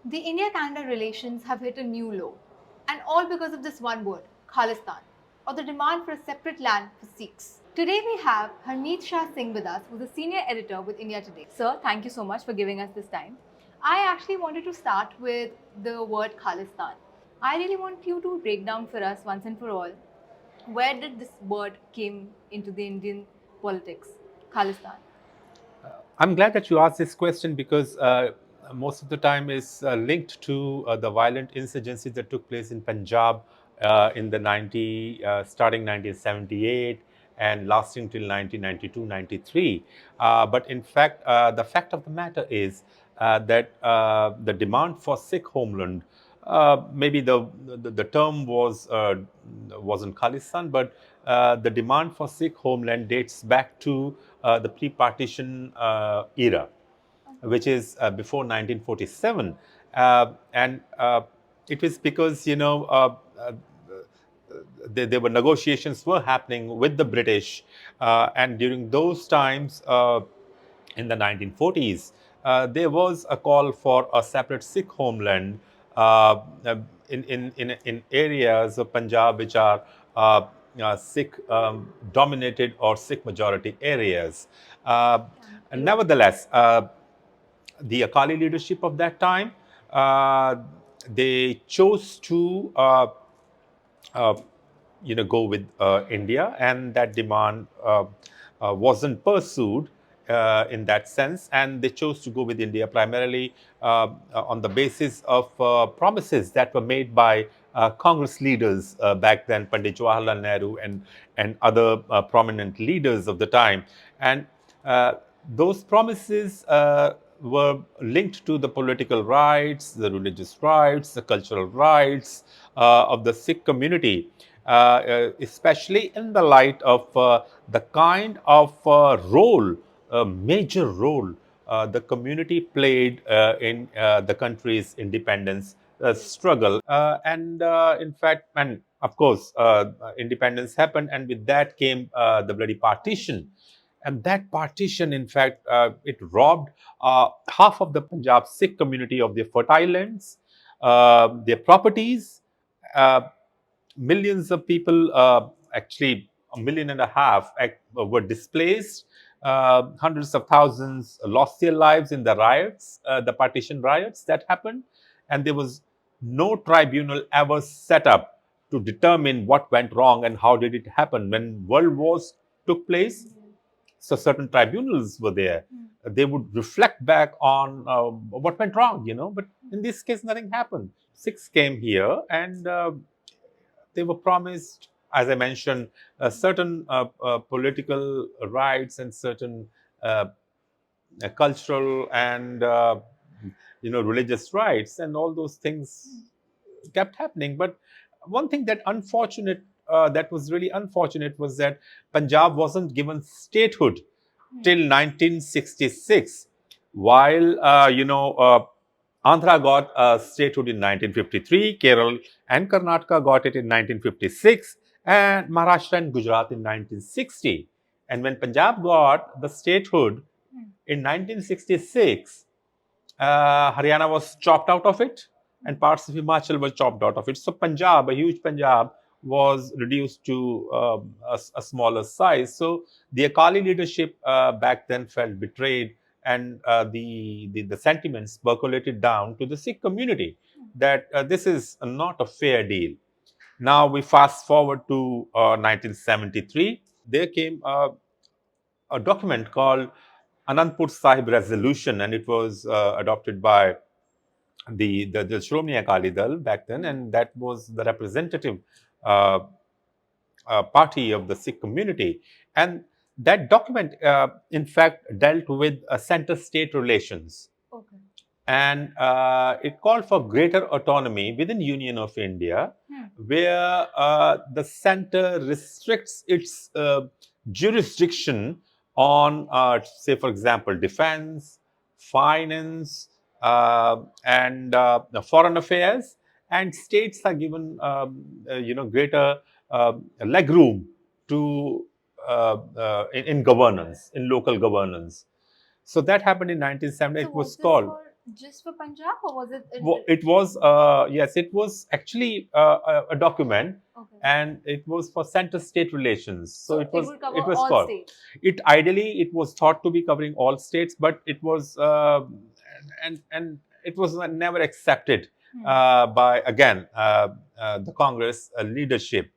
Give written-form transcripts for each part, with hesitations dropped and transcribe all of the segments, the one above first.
The India-Canada relations have hit a new low, and all because of this one word, Khalistan, or the demand for a separate land for Sikhs. Today we have Harmeet Shah Singh with us, who's a senior editor with India Today. Sir, thank you so much for giving us this time. I actually wanted to start with the word Khalistan. I really want you to break down for us once and for all, where did this word came into the Indian politics, Khalistan? I'm glad that you asked this question because most of the time is linked to the violent insurgencies that took place in Punjab in the starting 1978 and lasting till 1992-93. But in fact, the fact of the matter is that the demand for Sikh homeland, maybe the term wasn't Khalistan, but the demand for Sikh homeland dates back to the pre-partition era, which is before 1947, and it was because there were negotiations were happening with the British, and during those times in the 1940s, there was a call for a separate Sikh homeland uh, in areas of Punjab which are Sikh dominated or Sikh majority areas. Uh, Nevertheless, the Akali leadership of that time, uh, they chose to uh, go with India, and that demand wasn't pursued in that sense, and they chose to go with India primarily on the basis of promises that were made by Congress leaders back then, Pandit Jawaharlal Nehru and other prominent leaders of the time, and those promises were linked to the political rights, the religious rights, the cultural rights of the Sikh community, especially in the light of the kind of role, major role, the community played in the country's independence struggle. And in fact, and of course, independence happened, and with that came the bloody partition. And that partition, in fact, it robbed half of the Punjab Sikh community of their fertile lands, their properties. Uh, Millions of people, actually a million and a half, were displaced. Hundreds of thousands lost their lives in the riots, the partition riots that happened. And there was no tribunal ever set up to determine what went wrong and how did it happen. When world wars took place, so certain tribunals were there. They would reflect back on what went wrong, but in this case, nothing happened. Sikhs came here, and they were promised, as I mentioned, certain political rights and certain uh, cultural and religious rights, and all those things kept happening. But one thing that was really unfortunate was that Punjab wasn't given statehood till 1966, while Andhra got statehood in 1953, Kerala and Karnataka got it in 1956, and Maharashtra and Gujarat in 1960. And when Punjab got the statehood in 1966, Haryana was chopped out of it, and parts of Himachal were chopped out of it. So Punjab, a huge Punjab, was reduced to a smaller size. So the Akali leadership back then felt betrayed, and the sentiments percolated down to the Sikh community that this is not a fair deal. Now we fast forward to 1973. There came a document called Anandpur Sahib Resolution, and it was adopted by the Shromani Akali Dal back then, and that was the representative uh, party of the Sikh community. And that document, in fact, dealt with center-state relations. Okay. And it called for greater autonomy within Union of India, where the center restricts its jurisdiction on, say, for example, defense, finance, and foreign affairs, and states are given, greater legroom to in governance, in local governance. So that happened in 1970. So It was was this called. for Just for Punjab, or was it? It was, yes, it was actually a document, Okay. and it was for center-state relations. So it was, would cover it was all called. states. It ideally it was thought to be covering all states, but it was, and it was never accepted by again the Congress leadership.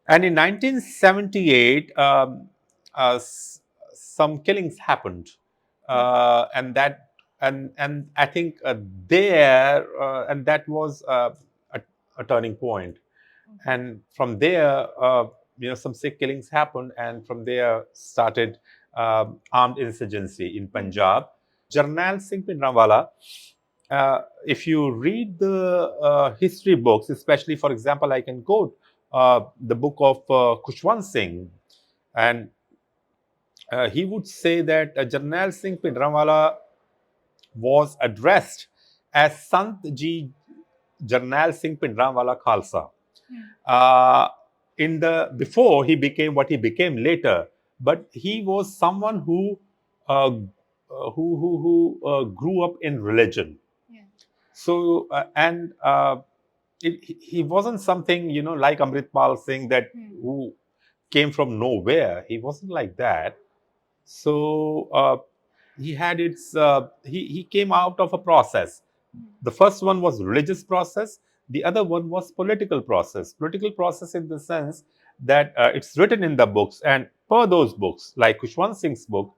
And in 1978, some killings happened, and that and I think there and that was a, a turning point. And from there, some Sikh killings happened, and from there started armed insurgency in Punjab. Jarnail Singh Bhindranwala, if you read the history books, especially, for example, I can quote the book of Khushwant Singh, and he would say that Jarnail Singh Bhindranwala was addressed as Sant Ji Jarnail Singh Bhindranwala Khalsa. In the before he became what he became later, but he was someone who grew up in religion. So and he wasn't something like Amritpal Singh that who came from nowhere. He wasn't like that. So he had its he came out of a process. The first one was religious process. The other one was political process. Political process in the sense that it's written in the books, and per those books, like Khushwant Singh's book,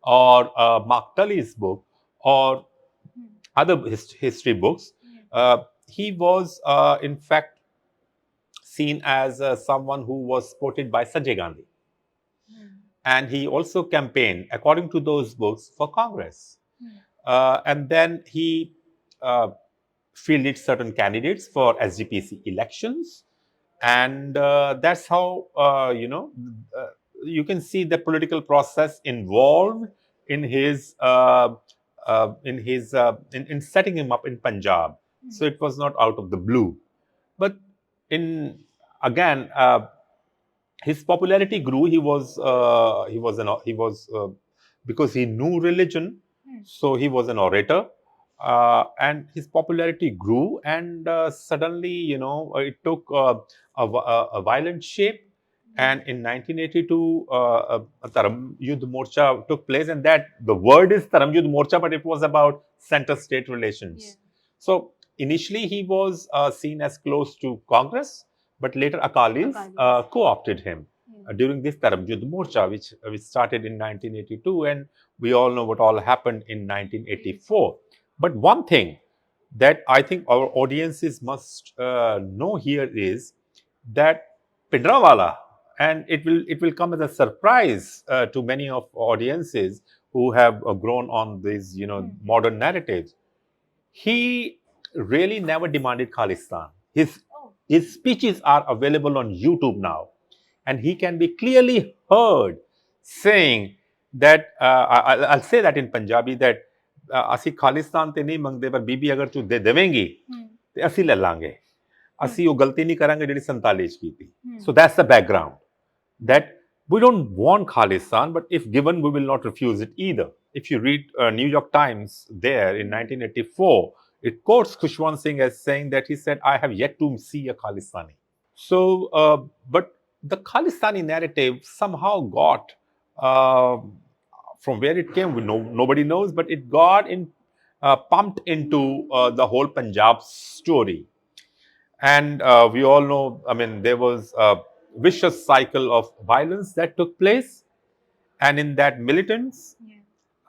or Mark Tully's book, or other history books, he was in fact seen as someone who was supported by Sanjay Gandhi. And he also campaigned, according to those books, for Congress. And then he fielded certain candidates for SGPC elections. And that's how, you can see the political process involved in his in setting him up in Punjab. So it was not out of the blue. But in again, his popularity grew. He was because he knew religion, so he was an orator, and his popularity grew. And suddenly, it took a violent shape. And in 1982, a Dharam Yudh Morcha took place, and that the word is Dharam Yudh Morcha, but it was about center-state relations. So initially, he was seen as close to Congress, but later Akalis co-opted him during this Dharam Yudh Morcha, which started in 1982, and we all know what all happened in 1984. But one thing that I think our audiences must know here is that Bhindranwala, and it will come as a surprise to many of audiences who have grown on these modern narratives. He really never demanded Khalistan. His speeches are available on YouTube now, and he can be clearly heard saying that I'll say that in Punjabi that ਅਸੀਂ ਖਾਲਿਸਤਾਨ ਤੇ ਨਹੀਂ ਮੰਗਦੇ ਪਰ ਬੀਬੀ ਅਗਰ ਤੂੰ ਦੇ ਦੇਵੇਂਗੀ ਤੇ ਅਸੀਂ ਲੈ ਲਾਂਗੇ ਅਸੀਂ ਉਹ ਗਲਤੀ ਨਹੀਂ ਕਰਾਂਗੇ ਜਿਹੜੀ 47 ਚ ਕੀਤੀ so that's the background that we don't want Khalistan, but if given we will not refuse it either. If you read New York Times there in 1984, it quotes Khushwant Singh as saying that he said, I have yet to see a Khalistani. So but the Khalistani narrative somehow got from where it came, nobody knows, but it got pumped into the whole Punjab story. And we all know, I mean, there was a vicious cycle of violence that took place. And in that, militants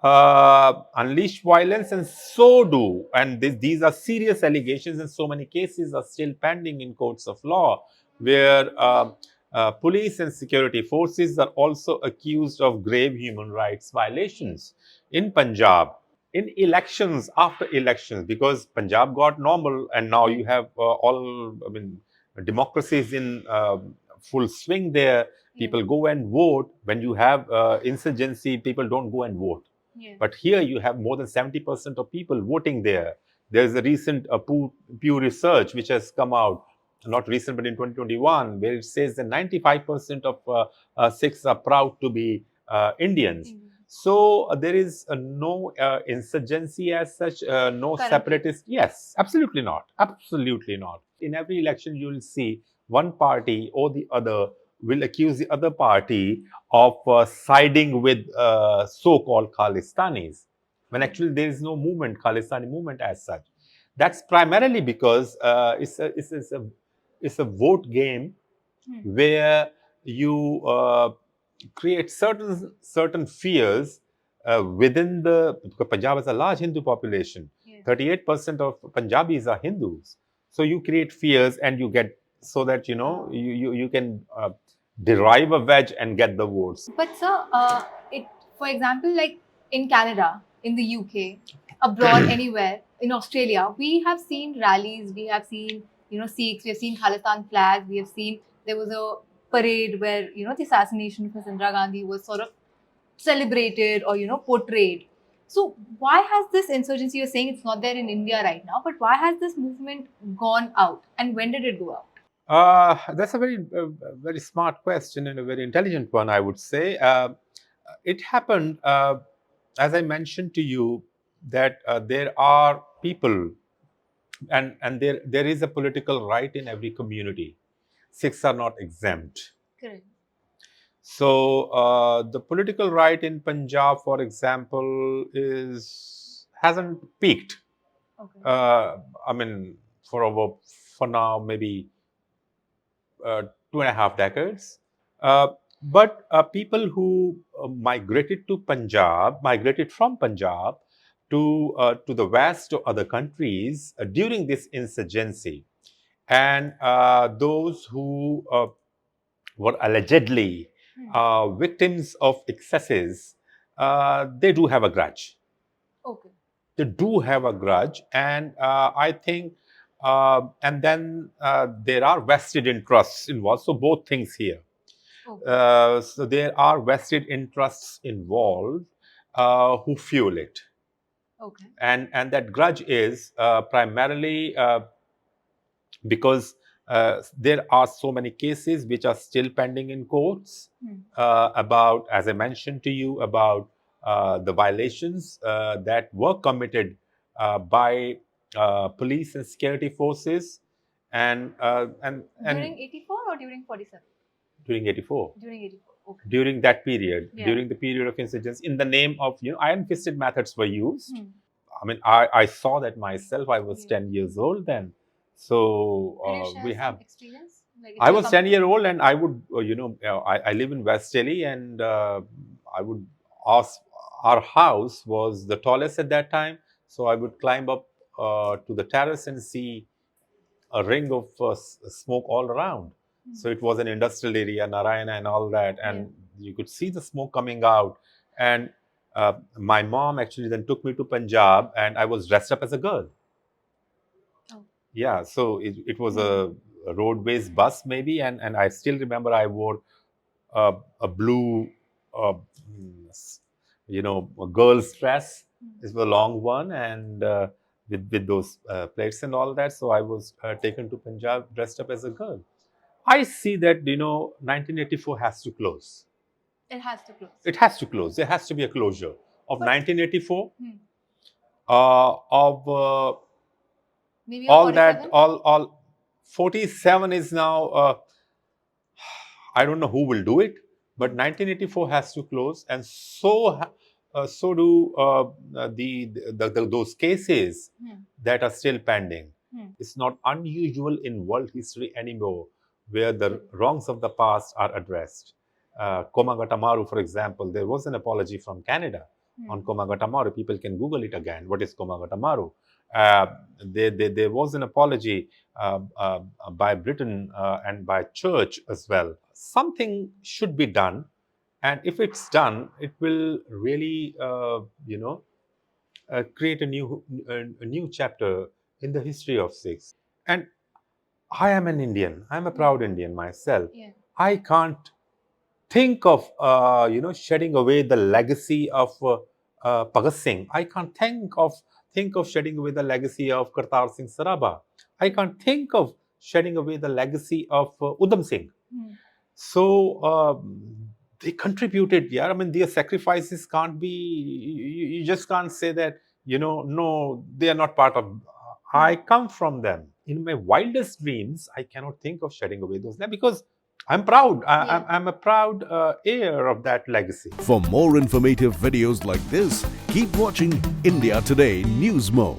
unleash violence, and so do. And these are serious allegations, and so many cases are still pending in courts of law, where police and security forces are also accused of grave human rights violations in Punjab. In elections, after elections, because Punjab got normal, and now you have democracy is in full swing there. People go and vote. When you have insurgency, people don't go and vote. But here you have more than 70% of people voting there. There's a recent Pew research which has come out, not recent, but in 2021, where it says that 95% of Sikhs are proud to be Indians. So there is no insurgency as such, no Currently. separatist. Yes, absolutely not. Absolutely not. In every election, you will see one party or the other will accuse the other party of siding with so-called Khalistanis, when actually there is no movement, Khalistani movement as such. That's primarily because it's a vote game where you create certain fears within the, because Punjab has a large Hindu population. Yes. 38% of Punjabis are Hindus. So you create fears and you get, so that you can derive a wedge and get the votes. But sir, for example, like in Canada, in the UK, abroad, anywhere, in Australia, we have seen rallies, we have seen, Sikhs, we have seen Khalistan flags, we have seen there was a parade where, the assassination of Indira Gandhi was sort of celebrated or, portrayed. So why has this insurgency, you're saying it's not there in India right now, but why has this movement gone out and when did it go out? That's a very smart question and a very intelligent one, I would say. It happened, as I mentioned to you, that there are people, and there is a political right in every community. Sikhs are not exempt. Correct. So the political right in Punjab, for example, hasn't peaked. Okay. I mean, for now, maybe 2.5 decades. But people who migrated from Punjab to the west or other countries during this insurgency, and those who were allegedly victims of excesses, they do have a grudge. Okay. They do have a grudge, and I think, and then there are vested interests involved. So both things here. Okay. So there are vested interests involved who fuel it, Okay. and that grudge is primarily because there are so many cases which are still pending in courts about, as I mentioned to you, about the violations that were committed by police and security forces, and During 84 or during 47? during 84. During 84. Okay. During that period, Yeah. during the period of insurgency, in the name of, iron-fisted methods were used. I mean, I saw that myself. I was 10 years old then. So Can you share we some have. experience? Like, if I you're was 10-year old, and I would, I live in West Delhi, and I would ask. Our house was the tallest at that time, so I would climb up to the terrace and see a ring of smoke all around. So it was an industrial area, Narayana and all that, and you could see the smoke coming out. And my mom actually then took me to Punjab, and I was dressed up as a girl. Oh. Yeah, so it was a road-based bus maybe, and I still remember I wore a blue, uh, a girl's dress. This was a long one, and with those plates and all that. So I was taken to Punjab dressed up as a girl. I see that 1984 has to close. It has to close. It has to close. There has to be a closure of 1984. Of Maybe all that, 47? all 47 is now. I don't know who will do it, but 1984 has to close, and so do those cases that are still pending. It's not unusual in world history anymore where the wrongs of the past are addressed. Komagatamaru, for example, there was an apology from Canada on Komagatamaru. People can Google it again. What is Komagatamaru? There was an apology by Britain and by Church as well. Something should be done, and if it's done, it will really, create a new chapter in the history of Sikhs. And I am an Indian. I'm a proud Indian myself. Yeah. I can't think of shedding away the legacy of Bhagat Singh. I can't think of shedding away the legacy of Kartar Singh Saraba. I can't think of shedding away the legacy of Udham Singh. So they contributed. Yeah, I mean, their sacrifices can't be. You just can't say that. No, they are not part of. I come from them. In my wildest dreams, I cannot think of shedding away those land because I'm proud. I'm a proud heir of that legacy. For more informative videos like this, keep watching India Today Newsmo.